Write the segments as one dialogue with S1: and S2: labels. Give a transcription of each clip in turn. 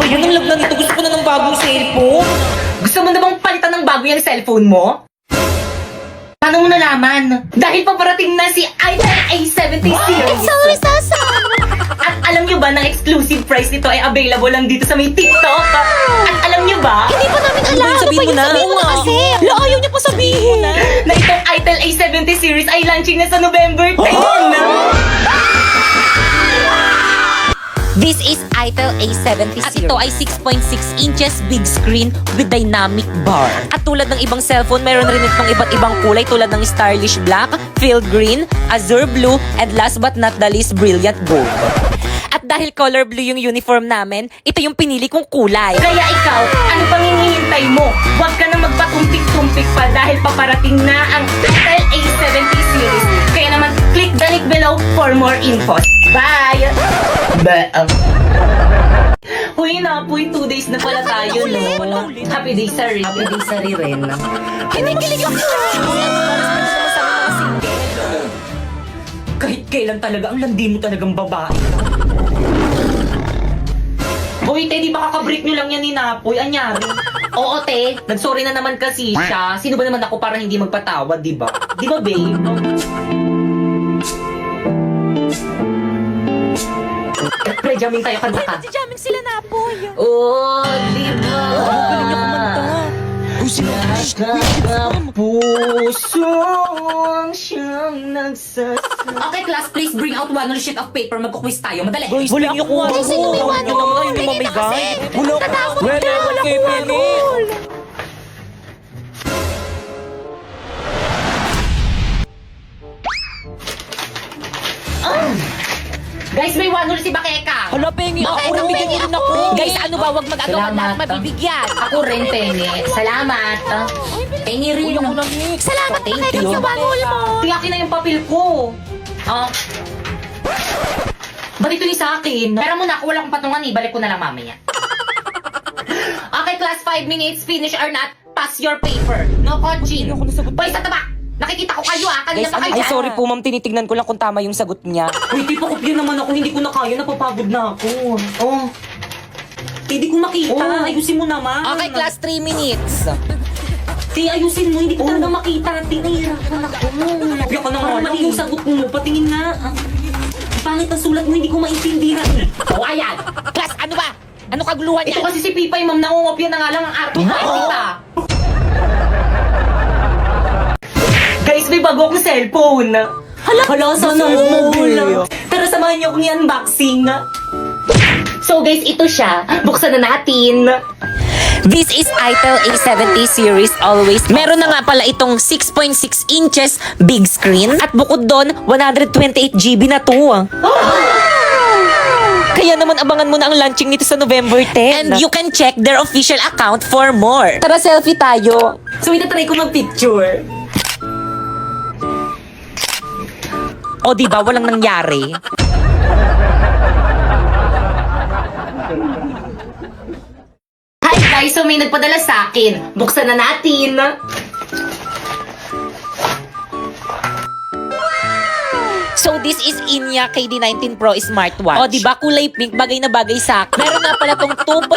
S1: Ayan ang lagnan nito. Gusto ko na ng bagong cellphone. Gusto mo na bang palitan ng bago yung cellphone mo? Paano mo nalaman? Dahil paparating na si iPhone A70 series.
S2: Sorry, Sasa!
S1: At alam nyo ba, ng exclusive price nito ay available lang dito sa may TikTok? At alam nyo ba?
S2: Hindi pa namin alam. Ano ba
S1: Sabihin mo
S2: yung
S1: na.
S2: sabihin mo na kasi?
S1: La, ayaw niya pa sabihin. Na itong itel A70 series ay launching na sa November 10.
S2: This is Itel A70
S3: At
S2: series.
S3: ito ay 6.6 inches big screen with dynamic bar. At tulad ng ibang cellphone, meron rin itong iba't ibang kulay tulad ng stylish black, field green, azure blue, and last but not the least, brilliant gold. At dahil color blue yung uniform namin, ito yung pinili kong kulay.
S1: Kaya ikaw, ano pang hinihintay mo? Huwag ka na magpatumpik-tumpik pa dahil paparating na ang itel A70 series. Kaya naman, click the link below for more info. Bye! Uy, Napoy, 2 days na pala tayo, no? Happy days, sorry. Happy days, sorry rin.
S2: Kinikilig ako!
S1: Kahit kailan talaga, ang landi mo talagang babae. Uy, te, di ba kakabreak nyo lang yan ni Napoy? Anyari? Oo, te. Nagsorry na naman kasi siya. Sino ba naman ako para hindi magpatawad, di ba? Di ba, babe? Pre, jamming tayo, kanta ka.
S3: Si jamming sila na po.
S1: Oh, di ba?
S3: Galing niya kumanta.
S1: Pusong siyang nagsasama.
S4: Okay, class, please bring out one sheet of paper. Magkukwis tayo. Madali.
S3: Guys, wala niyo kuha.
S2: Guys, sino may one?
S3: Hindi mo may guy. Wala ko.
S2: Tatakot
S3: Wala
S2: ka.
S3: ko kay Penny.
S4: Guys, may one si Bakeka.
S3: Hala, Penny. Ako rin bigyan niyo rin ako.
S4: Guys, ano ba? Huwag mag-agawan
S1: Salamat,
S4: lahat mabibigyan.
S1: Ako rin, Penny. Salamat. Penny rin.
S3: Uy, ako lang, Mix.
S2: Salamat
S1: Thank
S2: na kayo
S1: you.
S2: sa banul mo.
S1: Tiyakin na yung papel ko. Ah. Ba't ito yung sa akin?
S4: Pero muna, ako wala akong patungan eh. Balik ko na lang mamaya. Okay, class, 5 minutes. Finish or not, pass your paper. No coaching.
S3: Ako nasagot.
S4: Boy, sa taba! Nakikita ko kayo kanina
S3: Guys,
S4: pa kayo
S3: ay
S4: dyan.
S3: sorry po ma'am, tinitignan ko lang kung tama yung sagot niya.
S1: Uy, di pa kopya naman ako. Hindi ko na kaya. Napapagod na ako. Oh. Hindi ko makita.
S3: Oh.
S1: Ayusin mo naman.
S3: Okay, class, 3 minutes.
S1: Ti, ayusin mo. Hindi ko talaga makita. Ti, nahihirapan ako. Kopya ka na nga lang. Yung sagot mo. Patingin nga. Pangit ang sulat mo. Hindi ko maintindihan.
S4: Oh, ayan.
S3: Class, ano ba? Ano kaguluhan
S1: Ito
S3: niya?
S1: kasi si Pipay, ma'am. Nangungopya na nga lang ang arte-artista. Guys, may bago akong cellphone. Hala, sana mobile. Tara, samahan niyo akong i-unboxing. So guys, ito siya. Buksan na natin.
S3: This is Itel A70 series always. Meron na nga pala itong 6.6 inches big screen. At bukod doon, 128GB na to. Kaya naman abangan mo na ang launching nito sa November 10. And you can check their official account for more. Tara, selfie tayo.
S1: So, itatry ko mag-picture.
S3: O diba, walang nangyari.
S1: Hi guys, so may nagpadala sa akin. Buksan na natin.
S3: So this is Inya KD19 Pro smartwatch. O diba, kulay pink, bagay na bagay sa akin. Meron nga pala tong 2.0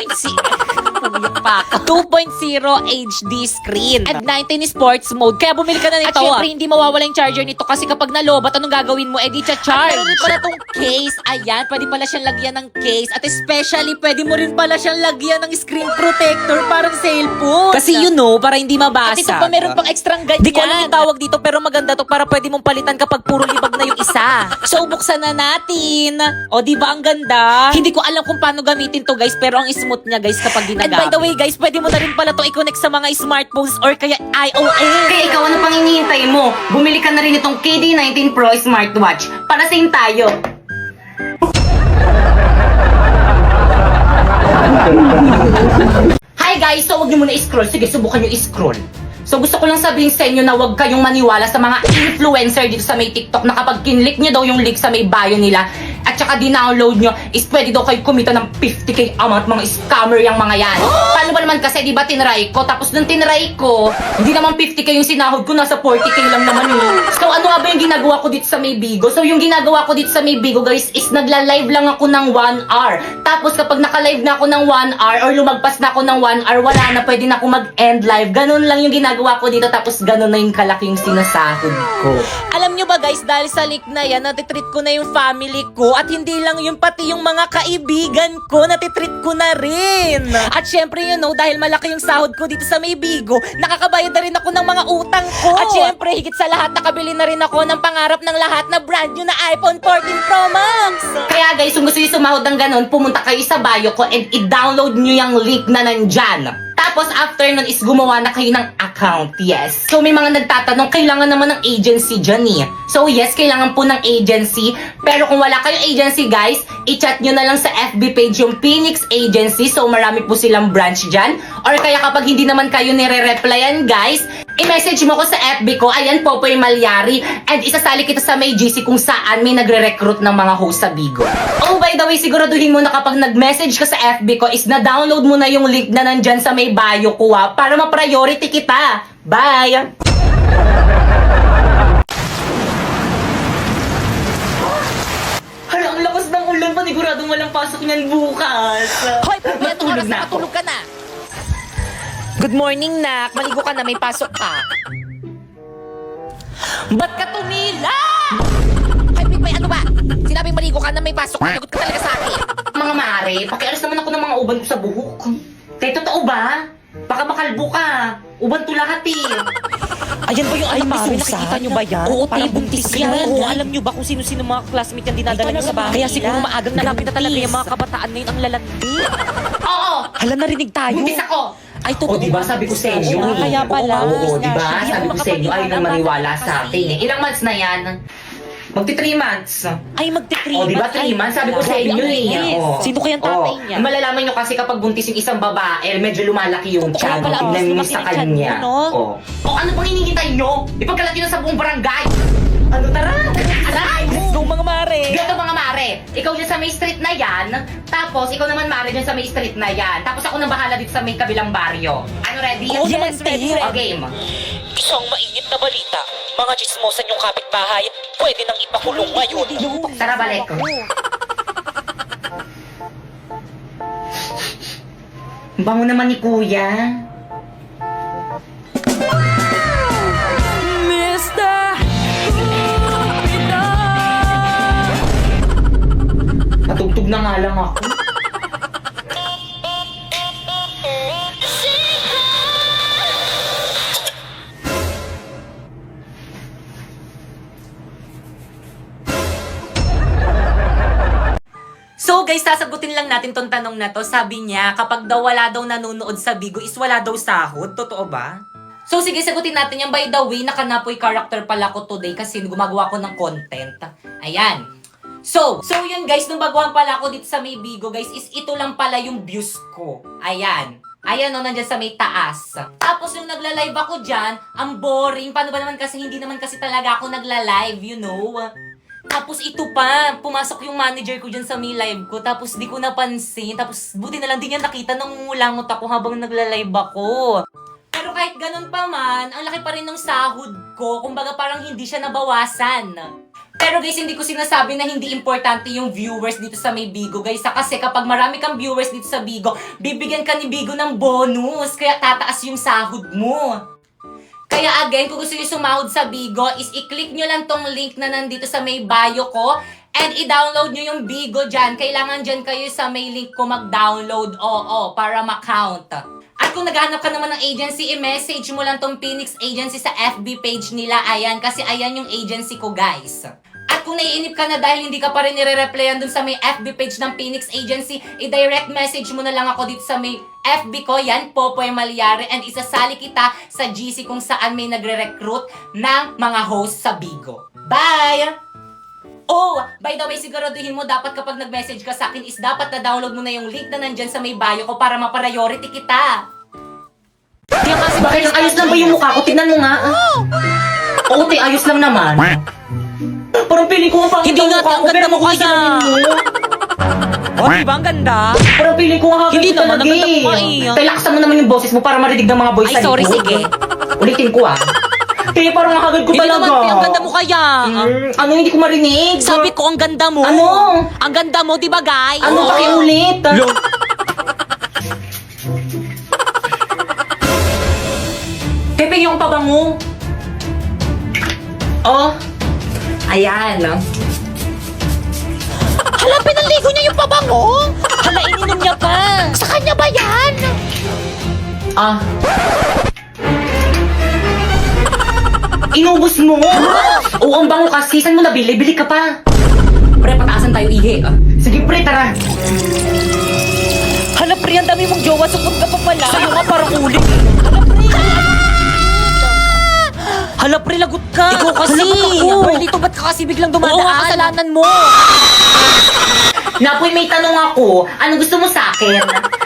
S3: HD screen at 19 sports mode. Kaya bumili ka na nito. At syempre, hindi mawawala yung charger nito kasi kapag nalobat, anong gagawin mo? Di cha-charge. At meron din pala tong case. Ayan, pwede pala siyang lagyan ng case. At especially, pwede mo rin pala siyang lagyan ng screen protector parang cellphone. Kasi you know, para hindi mabasa. At ito pa, meron pang extrang ganyan. Di ko alam yung tawag dito, pero maganda to para pwede mong palitan kapag puro libag na yung isa. So, buksan na natin. O, di ba ang ganda? Hindi ko alam kung paano gamitin to, guys, pero ang smooth niya, guys, kapag ginagamit. And by the way, guys, pwede mo na rin pala to i-connect sa mga smartphones or kaya iOS.
S1: Kaya ikaw, ano pang hinihintay mo? Bumili ka na rin itong KD19 Pro smartwatch. Para same tayo. Hi guys! So, huwag niyo muna i-scroll. Sige, subukan niyo i-scroll. So, gusto ko lang sabihin sa inyo na huwag kayong maniwala sa mga influencer dito sa may TikTok na kapag kinlik niyo daw yung link sa may bio nila at
S4: saka dinownload nyo is pwede daw kayo kumita ng 50k amount, mga scammer yung mga yan. Paano ba naman kasi, di ba tinry ko? Tapos nung tinry ko, hindi naman 50k yung sinahod ko, nasa 40k lang naman yun. So ano nga ba yung ginagawa ko dito sa Maybigo? So yung ginagawa ko dito sa Maybigo guys is nagla-live lang ako ng 1 hour. Tapos kapag naka-live na ako ng 1 hour or lumagpas na ako ng 1 hour, wala na, pwede na ako mag-end live. Ganun lang yung ginagawa ko dito, tapos ganun na yung kalaki yung sinasahod ko.
S3: Alam nyo ba guys, dahil sa link na yan, natitreat ko na yung family ko at hindi lang yung pati yung mga kaibigan ko, natitreat ko na rin. At syempre dahil malaki yung sahod ko dito sa Maybigo, nakakabayad na rin ako ng mga utang ko. At syempre, higit sa lahat, nakabili na rin ako ng pangarap ng lahat na brand new na iPhone 14 Pro Max.
S4: Kaya guys, kung gusto nyo sumahod ng ganun, pumunta kayo sa bio ko and i-download nyo yung link na nandyan. Tapos after nun is gumawa na kayo ng account, yes. So may mga nagtatanong, kailangan naman ng agency dyan eh. So yes, kailangan po ng agency. Pero kung wala kayong agency guys, i-chat nyo na lang sa FB page yung Phoenix Agency. So marami po silang branch dyan. Or kaya kapag hindi naman kayo nire-replyan guys, i-message mo ko sa FB ko, ayan Popoy Malyari. And isasali kita sa may GC kung saan may nagre-recruit ng mga host sa Bigo. Oh by the way, siguraduhin mo na kapag nag-message ka sa FB ko is na-download mo na yung link na nandyan sa may bio ko para ma-priority kita. Bye! Hala, ang lakas ng ulan, paniguradong walang pasok niyan bukas.
S3: Hoy,
S4: Matulog
S3: oras
S4: na
S3: na
S4: ako.
S3: matulog ka na. Good morning, Nak. Maligo ka na, may pasok ka. Ba't ka tumila? May ano ba? Sinabing maligo ka na, may pasok. Nagot ka talaga sa akin.
S4: Mga mare, pakialis naman ako ng mga uban ko sa buhok. Kaya totoo ba? Baka makalbo ka. Uban to lahat eh.
S3: Ayan ba yung anak ni Susan? Nakikita nyo ba yan? Oo,
S2: Parang
S3: buntis
S2: buntis
S3: yan.
S2: yan.
S3: Oo, alam nyo ba kung sino-sino mga classmate yan dinadala nyo sa bahay? Kaya siguro maagang nalapit na talaga yung mga kabataan ngayon ang lalandi.
S4: Oo!
S3: Hala, narinig tayo.
S4: Buntis ako!
S3: Ay, totoo.
S4: O diba sabi ko sa inyo
S3: Oo,
S4: eh.
S3: kaya pala.
S4: Oo, diba?
S3: Hindi
S4: Sabi
S3: ako
S4: ko sa inyo, ayaw nang maniwala
S3: kasi.
S4: sa akin eh. Ilang months na yan? Magti 3 months.
S3: Ay, magti-3
S4: O diba 3 months? Sabi ko sa inyo eh. O.
S3: Sino kayang tatay niya?
S4: Malalaman nyo kasi kapag buntis yung isang babae, medyo lumalaki yung
S3: Totoo
S4: tiyan.
S3: pala,
S4: Tingnan nyo
S3: lumaki
S4: sa
S3: yung tiyan
S4: kanya.
S3: mo, no?
S4: O ano pang hinihintay nyo? Ipagkalat nyo na sa buong barangay. Ano tara? Aray!
S3: Let's go, mga mare.
S4: Gato mga mare, ikaw dyan sa may street na yan, tapos ikaw naman mare dyan sa may street na yan, tapos ako nang bahala dito sa may kabilang baryo. Ano ready?
S3: Oo naman, ready.
S4: O game.
S3: Isang mainit na balita. Mga chismosan yung kapitbahay, pwede nang ipakulong ngayon.
S4: Tara balik ko. Bango naman ni kuya. Patugtog na nga lang ako.
S1: So guys, sasagutin lang natin tong tanong na to. Sabi niya, kapag daw wala daw nanonood sa Bigo is wala daw sahod. Totoo ba? So sige, sagutin natin yan. By the way, nakanapoy character pala ko today kasi gumagawa ko ng content. Ayan. So yun guys, nung baguhan pala ako dito sa may Bigo guys, is ito lang pala yung views ko. Ayan. Ayan o, nandyan sa may taas. Tapos yung nagla-live ako dyan, ang boring. Paano ba naman kasi, hindi naman kasi talaga ako nagla-live, you know? Tapos ito pa, pumasok yung manager ko dyan sa may live ko, tapos di ko napansin, tapos buti na lang din niya nakita nang ngulangot ako habang nagla-live ako. Pero kahit ganun pa man, ang laki pa rin ng sahod ko, kumbaga parang hindi siya nabawasan. Pero guys, hindi ko sinasabi na hindi importante yung viewers dito sa may Bigo guys, kasi kapag marami kang viewers dito sa Bigo, bibigyan ka ni Bigo ng bonus, kaya tataas yung sahod mo. Kaya again, kung gusto nyo sumahod sa Bigo, is i-click nyo lang tong link na nandito sa may bio ko and i-download nyo yung Bigo dyan. Kailangan dyan kayo sa may link ko mag-download, oo, para ma-count. At kung naghahanap ka naman ng agency, i-message mo lang tong Phoenix Agency sa FB page nila. Ayan, kasi ayan yung agency ko, guys. At kung naiinip ka na dahil hindi ka pa rin nire-replyan dun sa may FB page ng Phoenix Agency, i-direct message mo na lang ako dito sa may FB ko, yan, Popoy Malyari, and isasali kita sa GC kung saan may nagre-recruit ng mga host sa Bigo. Bye! Oh, by the way, siguraduhin mo dapat kapag nag-message ka sa akin is dapat na-download mo na yung link na nandyan sa may bio ko para ma-priority kita.
S4: Bakit ang ayos lang ba yung mukha ko? Tignan mo nga. Oo, ayos lang naman. Parang feeling ko ang pangit
S3: Hindi
S4: ng
S3: nga,
S4: mukha
S3: ang
S4: ko,
S3: ganda
S4: pero
S3: mo
S4: makuha
S3: kaya.
S4: salamin mo.
S3: Oh, di ba ang ganda?
S4: Parang feeling ko ang hagay
S3: Hindi
S4: ko
S3: naman,
S4: talaga
S3: ang ganda mo
S4: eh.
S3: nga eh.
S4: Relaxan mo naman yung boses mo para marinig ng mga boys
S3: Ay,
S4: sa
S3: sorry,
S4: likod.
S3: sige.
S4: Ulitin ko ah. Kaya parang ang hagad ko
S3: Hindi
S4: talaga.
S3: naman, ang ganda mo kaya.
S4: Ano, hindi ko marinig?
S3: Sabi ko, ang ganda mo.
S4: Ano?
S3: Ang ganda mo, di ba, guys?
S4: Ano,
S3: Oo.
S4: pakiulit? Pepe, yung pabango. Oh. Ayan.
S3: Hala, pinaligo niya yung pabango. Hala, ininom niya pa. Sa kanya ba yan?
S4: Ah. Inubos mo? Oo, ang bango kasi. Saan mo nabili? Bili ka pa.
S1: Pre, pataasan tayo ihi.
S4: Sige, pre, tara.
S3: Hala, pre, ang dami mong jowa. Sukot ka pa pala. Sa'yo nga parang ulit. Hala, pre. Hala, pre, lagot ka. Ikaw kasi.
S1: Hala, ba't ako?
S3: Pre, dito ba't ka kasi biglang dumadaan?
S1: Oo, kasalanan
S3: mo.
S4: Napoy, may tanong ako. Ano gusto mo sa akin?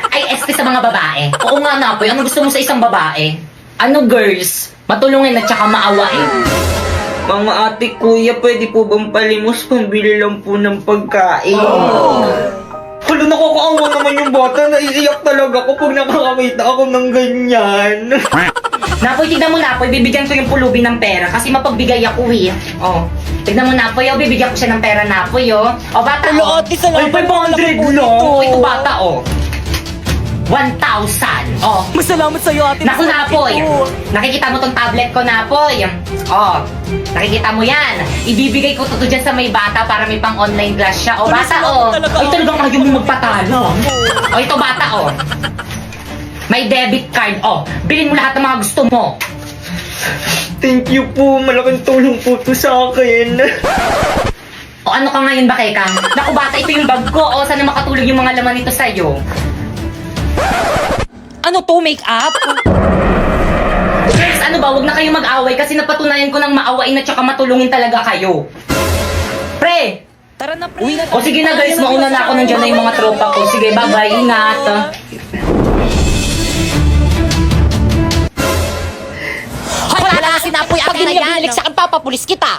S4: Ay, este sa mga babae. Oo nga, Napoy. Ano gusto mo sa isang babae? Ano, girls? Matulungin at saka maawain.
S5: Mga ate, kuya, pwede po bang palimos pambili lang po ng pagkain? Hala, nakakaawa naman yung bata. Naiiyak talaga ako pag nakakakita ako ng ganyan.
S4: Napoy, tignan mo, Napoy. Bibigyan ko yung pulubi ng pera kasi mapagbigay ako eh. Oh. Tignan mo, Napoy. Oh, bibigyan ko siya ng pera, Napoy, oh. Oh, bata, oh.
S3: ate, salamat.
S4: Ay, 500 lang. Oh, ito, bata, oh. 1,000. Oh.
S3: Masalamat sa'yo, ate.
S4: Naku, Napoy. Nakikita mo tong tablet ko, Napoy. Oh, nakikita mo yan. Ibibigay ko to dyan sa may bata para may pang online class siya. Oh, bata, oh.
S3: talaga.
S4: Ay, talagang ayaw mo magpatalo. Oh, ito, bata, oh. May debit card, oh. Bilhin mo lahat ng mga gusto mo.
S5: Thank you po. Malaking tulong po to sa akin.
S4: O ano ka ngayon ba, Kekang? Naku, bata, ito yung bag ko. O, sana makatulog yung mga laman nito sa'yo.
S3: Ano to, make-up?
S4: Girls, ano ba? Huwag na kayong mag-away kasi napatunayan ko ng maawain at saka matulungin talaga kayo. Pre!
S3: Tara na, pre.
S4: O sige na guys, mauna na ako, nandiyan na yung mga tropa ko. Sige, bye-bye, ingat.
S3: Wala na sinapoy, akin na yan. Pag sa akin, papapulis kita.